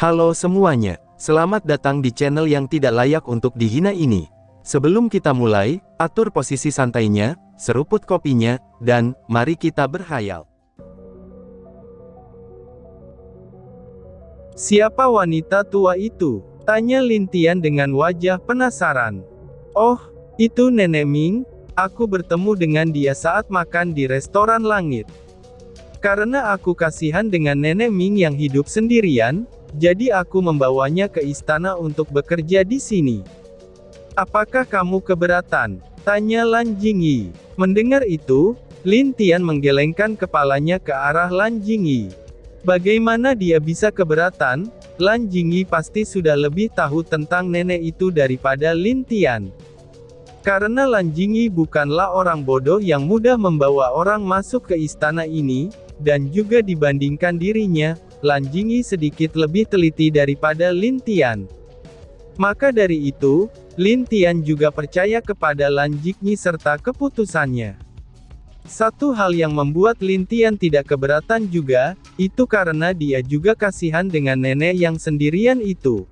Halo semuanya, selamat datang di channel yang tidak layak untuk dihina ini. Sebelum kita mulai, atur posisi santainya, seruput kopinya, dan mari kita berkhayal. Siapa wanita tua itu? Tanya Lin Tian dengan wajah penasaran. Oh, itu Nenek Ming, aku bertemu dengan dia saat makan di restoran langit. Karena aku kasihan dengan Nenek Ming yang hidup sendirian, jadi aku membawanya ke istana untuk bekerja di sini. Apakah kamu keberatan? Tanya Lan Jingyi. Mendengar itu, Lin Tian menggelengkan kepalanya ke arah Lan Jingyi. Bagaimana dia bisa keberatan? Lan Jingyi pasti sudah lebih tahu tentang nenek itu daripada Lin Tian. Karena Lan Jingyi bukanlah orang bodoh yang mudah membawa orang masuk ke istana ini, dan juga dibandingkan dirinya, Lan Jingyi sedikit lebih teliti daripada Lin Tian. Maka dari itu, Lin Tian juga percaya kepada Lan Jingyi serta keputusannya. Satu hal yang membuat Lin Tian tidak keberatan juga, itu karena dia juga kasihan dengan nenek yang sendirian itu.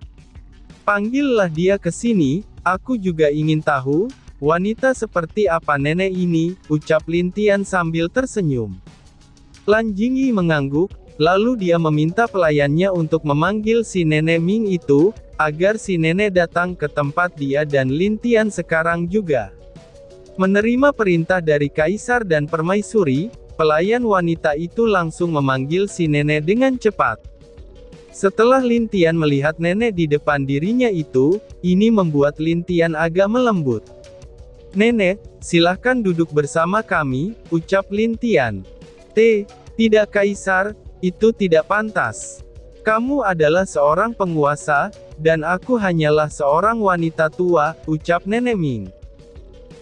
Panggillah dia ke sini, aku juga ingin tahu, wanita seperti apa nenek ini, ucap Lin Tian sambil tersenyum. Lan Jingyi mengangguk, lalu dia meminta pelayannya untuk memanggil si Nenek Ming itu, agar si nenek datang ke tempat dia dan Lin Tian sekarang juga. Menerima perintah dari Kaisar dan Permaisuri, pelayan wanita itu langsung memanggil si nenek dengan cepat. Setelah Lin Tian melihat nenek di depan dirinya itu, ini membuat Lin Tian agak melembut. Nenek, silahkan duduk bersama kami, ucap Lin Tian. Tidak Kaisar, itu tidak pantas. Kamu adalah seorang penguasa, dan aku hanyalah seorang wanita tua, ucap Nenek Ming.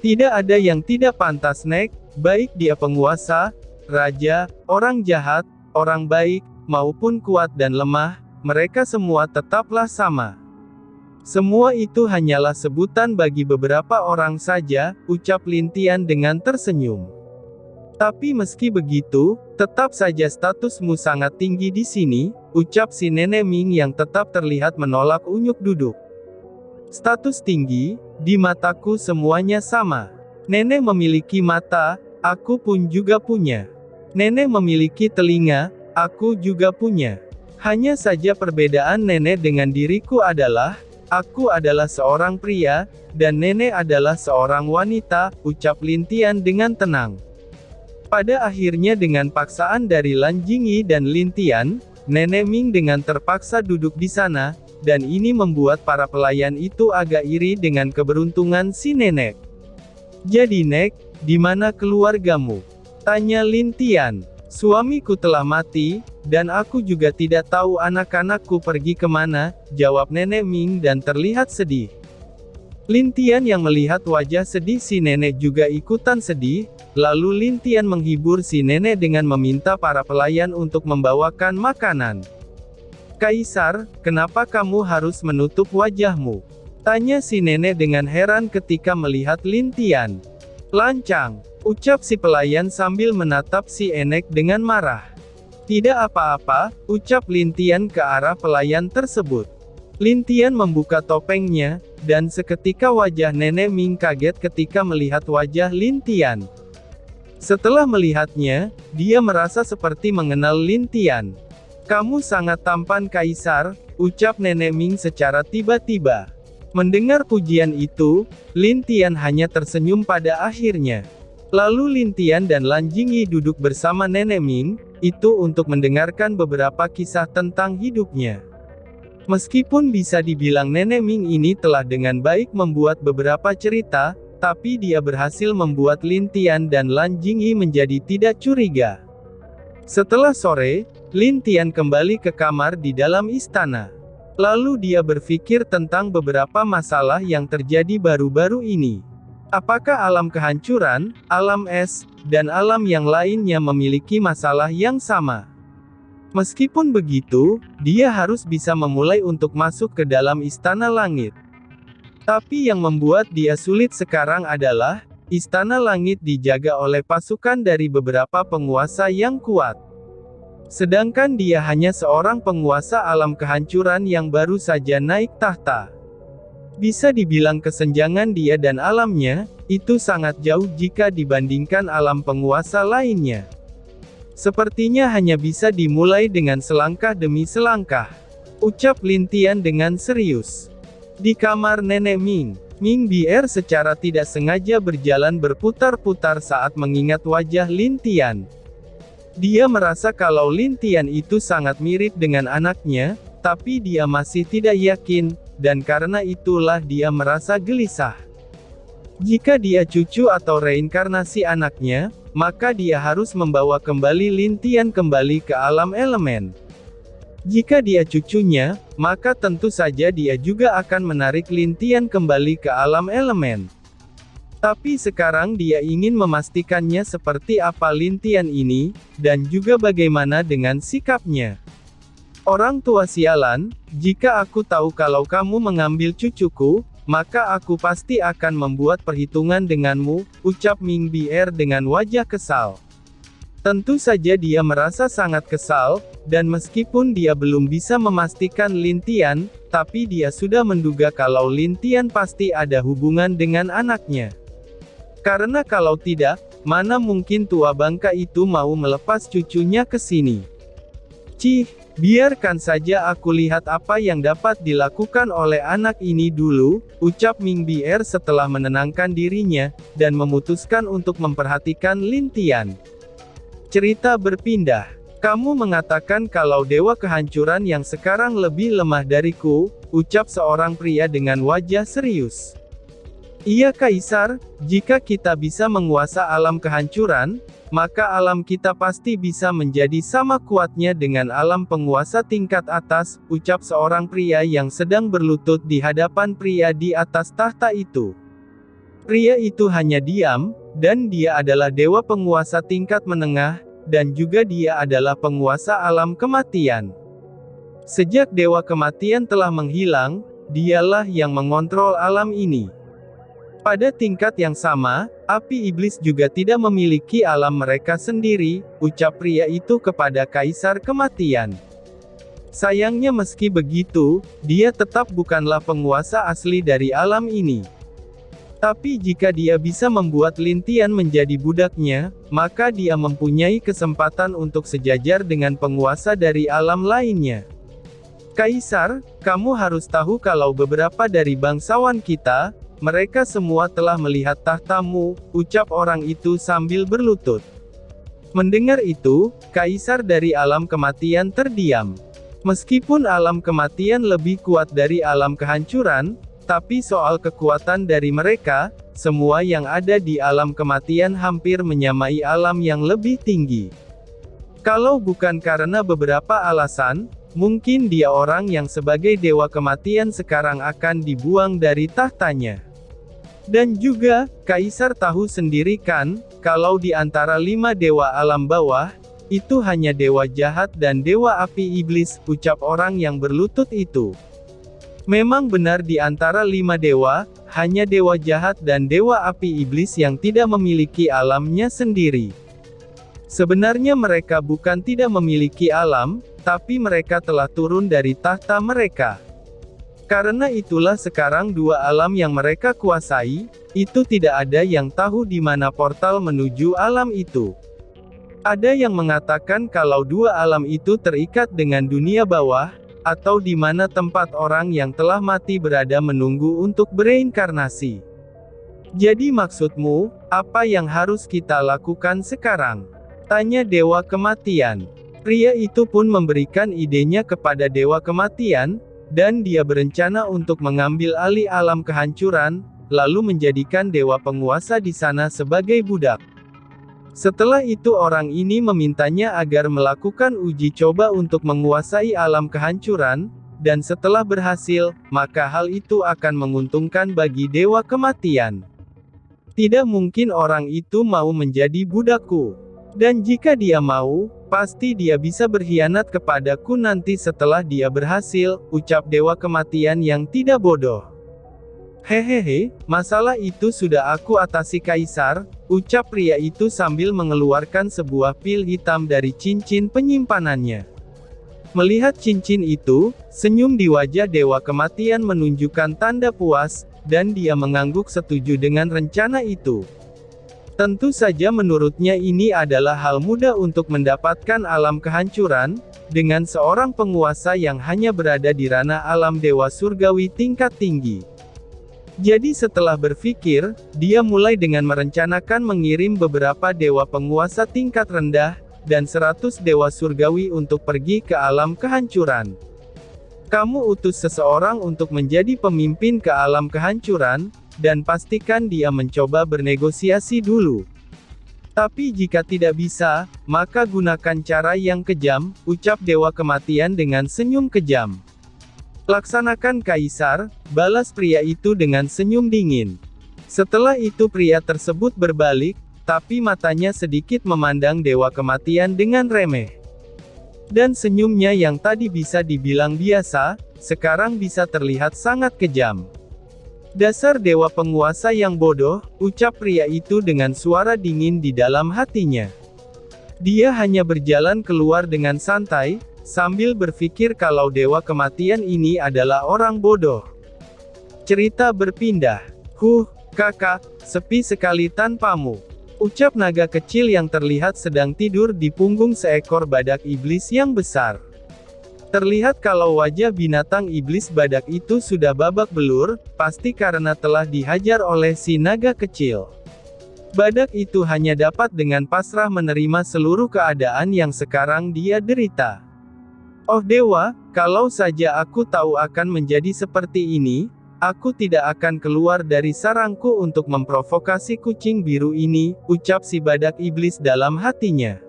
Tidak ada yang tidak pantas Nek, baik dia penguasa, raja, orang jahat, orang baik, maupun kuat dan lemah, mereka semua tetaplah sama. Semua itu hanyalah sebutan bagi beberapa orang saja, ucap Lin Tian dengan tersenyum. Tapi meski begitu, tetap saja statusmu sangat tinggi di sini, ucap si Nenek Ming yang tetap terlihat menolak unyuk duduk. Status tinggi, di mataku semuanya sama. Nenek memiliki mata, aku pun juga punya. Nenek memiliki telinga, aku juga punya. Hanya saja perbedaan nenek dengan diriku adalah, aku adalah seorang pria, dan nenek adalah seorang wanita, ucap Lin Tian dengan tenang. Pada akhirnya dengan paksaan dari Lan Jingyi dan Lin Tian, Nenek Ming dengan terpaksa duduk di sana, dan ini membuat para pelayan itu agak iri dengan keberuntungan si nenek. Jadi Nek, di mana keluargamu? Tanya Lin Tian. Suamiku telah mati, dan aku juga tidak tahu anak-anakku pergi kemana, jawab Nenek Ming dan terlihat sedih. Lin Tian yang melihat wajah sedih si nenek juga ikutan sedih, lalu Lin Tian menghibur si nenek dengan meminta para pelayan untuk membawakan makanan. Kaisar, kenapa kamu harus menutup wajahmu? Tanya si nenek dengan heran ketika melihat Lin Tian. Lancang, ucap si pelayan sambil menatap si enek dengan marah. Tidak apa-apa, ucap Lin Tian ke arah pelayan tersebut. Lin Tian membuka topengnya, dan seketika wajah Nenek Ming kaget ketika melihat wajah Lin Tian. Setelah melihatnya, dia merasa seperti mengenal Lin Tian. Kamu sangat tampan Kaisar, ucap Nenek Ming secara tiba-tiba. Mendengar pujian itu, Lin Tian hanya tersenyum pada akhirnya. Lalu Lin Tian dan Lan Jingyi duduk bersama Nenek Ming, itu untuk mendengarkan beberapa kisah tentang hidupnya. Meskipun bisa dibilang Nenek Ming ini telah dengan baik membuat beberapa cerita, tapi dia berhasil membuat Lin Tian dan Lan Jingyi menjadi tidak curiga. Setelah sore, Lin Tian kembali ke kamar di dalam istana. Lalu dia berpikir tentang beberapa masalah yang terjadi baru-baru ini. Apakah alam kehancuran, alam es, dan alam yang lainnya memiliki masalah yang sama? Meskipun begitu, dia harus bisa memulai untuk masuk ke dalam istana langit. Tapi yang membuat dia sulit sekarang adalah, istana langit dijaga oleh pasukan dari beberapa penguasa yang kuat. Sedangkan dia hanya seorang penguasa alam kehancuran yang baru saja naik tahta. Bisa dibilang kesenjangan dia dan alamnya, itu sangat jauh jika dibandingkan alam penguasa lainnya. Sepertinya hanya bisa dimulai dengan selangkah demi selangkah, ucap Lin Tian dengan serius. Di kamar Nenek Ming, Ming Bier secara tidak sengaja berjalan berputar-putar saat mengingat wajah Lin Tian. Dia merasa kalau Lin Tian itu sangat mirip dengan anaknya, tapi dia masih tidak yakin, dan karena itulah dia merasa gelisah. Jika dia cucu atau reinkarnasi anaknya, maka dia harus membawa kembali Lin Tian kembali ke alam elemen. Jika dia cucunya, maka tentu saja dia juga akan menarik Lin Tian kembali ke alam elemen. Tapi sekarang dia ingin memastikannya seperti apa Lin Tian ini, dan juga bagaimana dengan sikapnya. Orang tua sialan, jika aku tahu kalau kamu mengambil cucuku, maka aku pasti akan membuat perhitungan denganmu, ucap Ming Bier dengan wajah kesal. Tentu saja dia merasa sangat kesal, dan meskipun dia belum bisa memastikan Lin Tian, tapi dia sudah menduga kalau Lin Tian pasti ada hubungan dengan anaknya. Karena kalau tidak, mana mungkin tua bangka itu mau melepas cucunya ke sini. Cih, biarkan saja aku lihat apa yang dapat dilakukan oleh anak ini dulu, ucap Ming Bier setelah menenangkan dirinya, dan memutuskan untuk memperhatikan Lin Tian. Cerita berpindah. Kamu mengatakan kalau dewa kehancuran yang sekarang lebih lemah dariku, ucap seorang pria dengan wajah serius. Iya Kaisar, jika kita bisa menguasa alam kehancuran, maka alam kita pasti bisa menjadi sama kuatnya dengan alam penguasa tingkat atas, ucap seorang pria yang sedang berlutut di hadapan pria di atas tahta itu. Pria itu hanya diam, dan dia adalah dewa penguasa tingkat menengah, dan juga dia adalah penguasa alam kematian. Sejak dewa kematian telah menghilang, dialah yang mengontrol alam ini. Pada tingkat yang sama, api iblis juga tidak memiliki alam mereka sendiri, ucap pria itu kepada Kaisar Kematian. Sayangnya meski begitu, dia tetap bukanlah penguasa asli dari alam ini. Tapi jika dia bisa membuat Lin Tian menjadi budaknya, maka dia mempunyai kesempatan untuk sejajar dengan penguasa dari alam lainnya. Kaisar, kamu harus tahu kalau beberapa dari bangsawan kita, mereka semua telah melihat tahtamu, ucap orang itu sambil berlutut. Mendengar itu, Kaisar dari alam kematian terdiam. Meskipun alam kematian lebih kuat dari alam kehancuran, tapi soal kekuatan dari mereka, semua yang ada di alam kematian hampir menyamai alam yang lebih tinggi. Kalau bukan karena beberapa alasan, mungkin dia orang yang sebagai dewa kematian sekarang akan dibuang dari tahtanya. Dan juga, Kaisar tahu sendiri kan, kalau di antara 5 dewa alam bawah, itu hanya dewa jahat dan dewa api iblis, ucap orang yang berlutut itu. Memang benar di antara 5 dewa, hanya dewa jahat dan dewa api iblis yang tidak memiliki alamnya sendiri. Sebenarnya mereka bukan tidak memiliki alam, tapi mereka telah turun dari tahta mereka. Karena itulah sekarang 2 alam yang mereka kuasai, itu tidak ada yang tahu di mana portal menuju alam itu. Ada yang mengatakan kalau 2 alam itu terikat dengan dunia bawah, atau di mana tempat orang yang telah mati berada menunggu untuk bereinkarnasi. Jadi maksudmu, apa yang harus kita lakukan sekarang? Tanya Dewa Kematian. Pria itu pun memberikan idenya kepada Dewa Kematian, dan dia berencana untuk mengambil alih alam kehancuran, lalu menjadikan dewa penguasa di sana sebagai budak. Setelah itu orang ini memintanya agar melakukan uji coba untuk menguasai alam kehancuran, dan setelah berhasil, maka hal itu akan menguntungkan bagi Dewa Kematian. Tidak mungkin orang itu mau menjadi budakku. Dan jika dia mau, pasti dia bisa berkhianat kepadaku nanti setelah dia berhasil, ucap Dewa Kematian yang tidak bodoh. Hehehe, masalah itu sudah aku atasi Kaisar, ucap pria itu sambil mengeluarkan sebuah pil hitam dari cincin penyimpanannya. Melihat cincin itu, senyum di wajah Dewa Kematian menunjukkan tanda puas, dan dia mengangguk setuju dengan rencana itu. Tentu saja menurutnya ini adalah hal mudah untuk mendapatkan alam kehancuran, dengan seorang penguasa yang hanya berada di ranah alam Dewa Surgawi tingkat tinggi. Jadi setelah berpikir, dia mulai dengan merencanakan mengirim beberapa dewa penguasa tingkat rendah, dan 100 dewa surgawi untuk pergi ke alam kehancuran. Kamu utus seseorang untuk menjadi pemimpin ke alam kehancuran, dan pastikan dia mencoba bernegosiasi dulu. Tapi jika tidak bisa, maka gunakan cara yang kejam, ucap Dewa Kematian dengan senyum kejam. Laksanakan Kaisar, balas pria itu dengan senyum dingin. Setelah itu pria tersebut berbalik, tapi matanya sedikit memandang Dewa Kematian dengan remeh. Dan senyumnya yang tadi bisa dibilang biasa, sekarang bisa terlihat sangat kejam. Dasar dewa penguasa yang bodoh, ucap pria itu dengan suara dingin di dalam hatinya. Dia hanya berjalan keluar dengan santai, sambil berpikir kalau Dewa Kematian ini adalah orang bodoh. Cerita berpindah. Kakak, sepi sekali tanpamu. Ucap naga kecil yang terlihat sedang tidur di punggung seekor badak iblis yang besar. Terlihat kalau wajah binatang iblis badak itu sudah babak belur, pasti karena telah dihajar oleh si naga kecil. Badak itu hanya dapat dengan pasrah menerima seluruh keadaan yang sekarang dia derita. Oh dewa, kalau saja aku tahu akan menjadi seperti ini, aku tidak akan keluar dari sarangku untuk memprovokasi kucing biru ini, ucap si badak iblis dalam hatinya.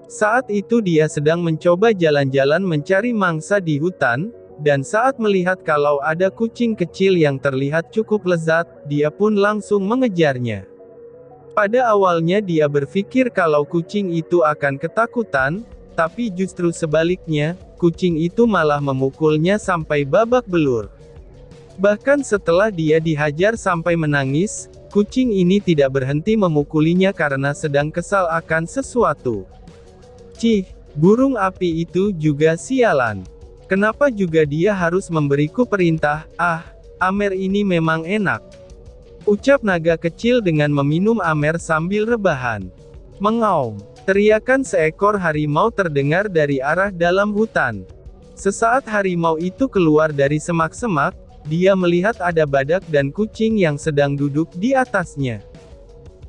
Saat itu dia sedang mencoba jalan-jalan mencari mangsa di hutan, dan saat melihat kalau ada kucing kecil yang terlihat cukup lezat, dia pun langsung mengejarnya. Pada awalnya dia berpikir kalau kucing itu akan ketakutan, tapi justru sebaliknya, kucing itu malah memukulnya sampai babak belur. Bahkan setelah dia dihajar sampai menangis, kucing ini tidak berhenti memukulinya karena sedang kesal akan sesuatu. Cih, burung api itu juga sialan. Kenapa juga dia harus memberiku perintah? Amer ini memang enak. Ucap naga kecil dengan meminum amer sambil rebahan. Mengaum. Teriakan seekor harimau terdengar dari arah dalam hutan. Sesaat harimau itu keluar dari semak-semak, dia melihat ada badak dan kucing yang sedang duduk di atasnya.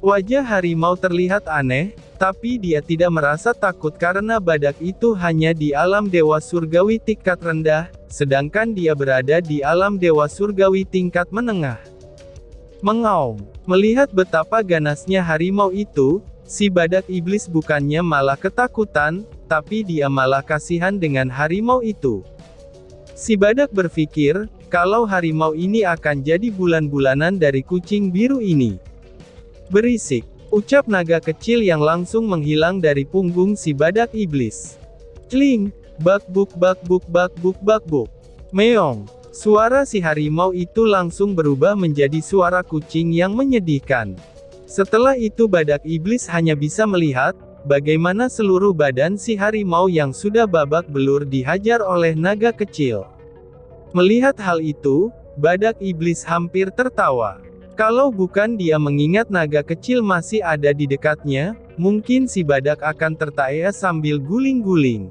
Wajah harimau terlihat aneh, tapi dia tidak merasa takut karena badak itu hanya di alam dewa surgawi tingkat rendah, sedangkan dia berada di alam dewa surgawi tingkat menengah. Mengaum. Melihat betapa ganasnya harimau itu, si badak iblis bukannya malah ketakutan, tapi dia malah kasihan dengan harimau itu. Si badak berpikir, kalau harimau ini akan jadi bulan-bulanan dari kucing biru ini. Berisik, ucap naga kecil yang langsung menghilang dari punggung si badak iblis. Cling, bakbuk bakbuk bakbuk bakbuk. Meong. Suara si harimau itu langsung berubah menjadi suara kucing yang menyedihkan. Setelah itu badak iblis hanya bisa melihat, bagaimana seluruh badan si harimau yang sudah babak belur dihajar oleh naga kecil. Melihat hal itu, badak iblis hampir tertawa. Kalau bukan dia mengingat naga kecil masih ada di dekatnya, mungkin si badak akan tertawa sambil guling-guling.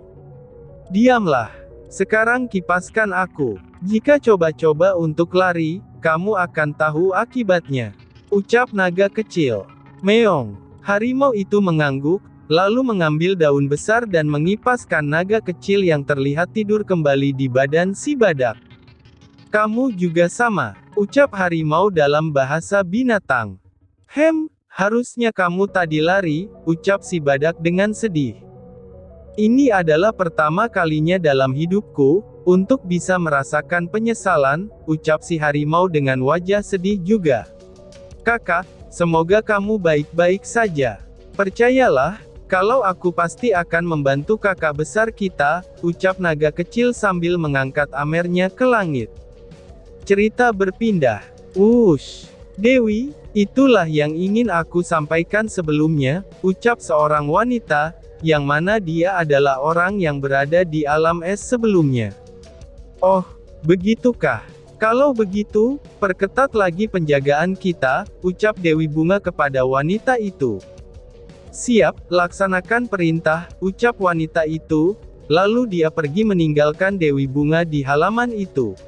Diamlah. Sekarang kipaskan aku. Jika coba-coba untuk lari, kamu akan tahu akibatnya. Ucap naga kecil. Meong. Harimau itu mengangguk, lalu mengambil daun besar dan mengipaskan naga kecil yang terlihat tidur kembali di badan si badak. Kamu juga sama, ucap harimau dalam bahasa binatang. Harusnya kamu tadi lari, ucap si badak dengan sedih. Ini adalah pertama kalinya dalam hidupku, untuk bisa merasakan penyesalan, ucap si harimau dengan wajah sedih juga. Kakak, semoga kamu baik-baik saja. Percayalah, kalau aku pasti akan membantu kakak besar kita, ucap naga kecil sambil mengangkat amernya ke langit. Cerita berpindah. Wush, Dewi, itulah yang ingin aku sampaikan sebelumnya, ucap seorang wanita, yang mana dia adalah orang yang berada di alam es sebelumnya. Oh, begitukah? Kalau begitu, perketat lagi penjagaan kita, ucap Dewi Bunga kepada wanita itu. Siap, laksanakan perintah, ucap wanita itu, lalu dia pergi meninggalkan Dewi Bunga di halaman itu.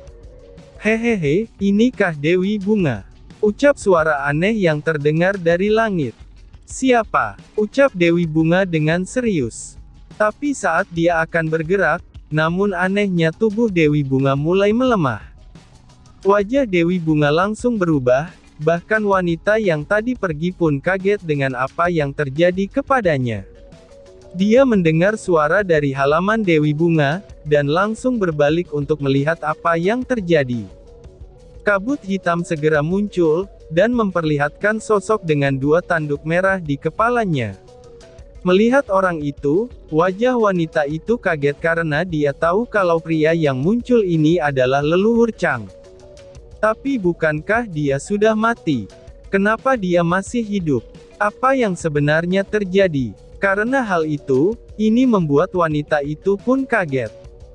Hehehe, inikah Dewi Bunga? Ucap suara aneh yang terdengar dari langit. Siapa? Ucap Dewi Bunga dengan serius. Tapi saat dia akan bergerak, namun anehnya tubuh Dewi Bunga mulai melemah. Wajah Dewi Bunga langsung berubah, bahkan wanita yang tadi pergi pun kaget dengan apa yang terjadi kepadanya. Dia mendengar suara dari halaman Dewi Bunga, dan langsung berbalik untuk melihat apa yang terjadi. Kabut hitam segera muncul, dan memperlihatkan sosok dengan 2 tanduk merah di kepalanya. Melihat orang itu, wajah wanita itu kaget karena dia tahu kalau pria yang muncul ini adalah leluhur Chang. Tapi bukankah dia sudah mati? Kenapa dia masih hidup? Apa yang sebenarnya terjadi? Karena hal itu, ini membuat wanita itu pun kaget.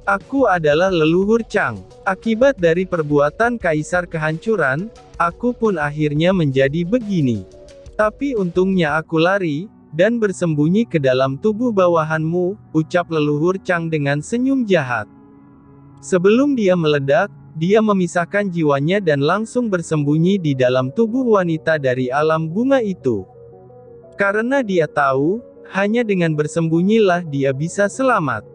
Aku adalah leluhur Chang. Akibat dari perbuatan Kaisar Kehancuran, aku pun akhirnya menjadi begini. Tapi untungnya aku lari, dan bersembunyi ke dalam tubuh bawahanmu, ucap leluhur Chang dengan senyum jahat. Sebelum dia meledak, dia memisahkan jiwanya dan langsung bersembunyi di dalam tubuh wanita dari alam bunga itu. Karena dia tahu, hanya dengan bersembunyilah dia bisa selamat.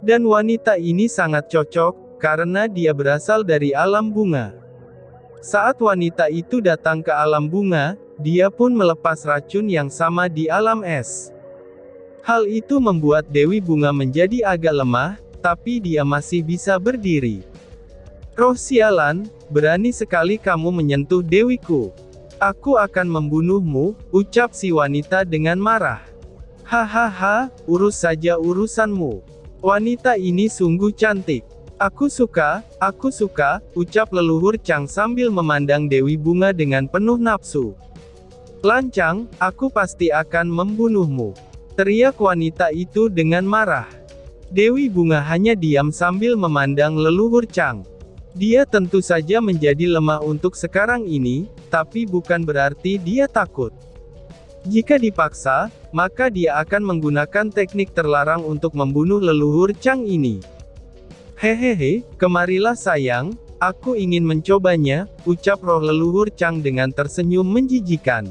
Dan wanita ini sangat cocok, karena dia berasal dari alam bunga. Saat wanita itu datang ke alam bunga, dia pun melepas racun yang sama di alam es. Hal itu membuat Dewi Bunga menjadi agak lemah, tapi dia masih bisa berdiri. Roh sialan, berani sekali kamu menyentuh dewiku. Aku akan membunuhmu, ucap si wanita dengan marah. Hahaha, urus saja urusanmu. Wanita ini sungguh cantik. Aku suka, ucap leluhur Chang sambil memandang Dewi Bunga dengan penuh nafsu. Lancang, aku pasti akan membunuhmu. Teriak wanita itu dengan marah. Dewi Bunga hanya diam sambil memandang leluhur Chang. Dia tentu saja menjadi lemah untuk sekarang ini, tapi bukan berarti dia takut. Jika dipaksa, maka dia akan menggunakan teknik terlarang untuk membunuh leluhur Chang ini. Hehehe, kemarilah sayang, aku ingin mencobanya, ucap roh leluhur Chang dengan tersenyum menjijikan.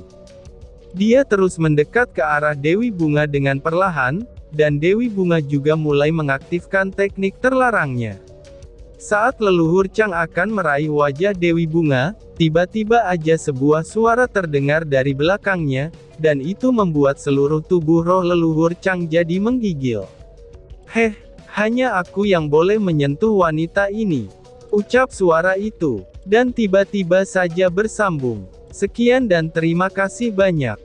Dia terus mendekat ke arah Dewi Bunga dengan perlahan, dan Dewi Bunga juga mulai mengaktifkan teknik terlarangnya. Saat leluhur Chang akan meraih wajah Dewi Bunga, tiba-tiba aja sebuah suara terdengar dari belakangnya, dan itu membuat seluruh tubuh roh leluhur Chang jadi menggigil. Heh, hanya aku yang boleh menyentuh wanita ini, ucap suara itu, dan tiba-tiba saja bersambung. Sekian dan terima kasih banyak.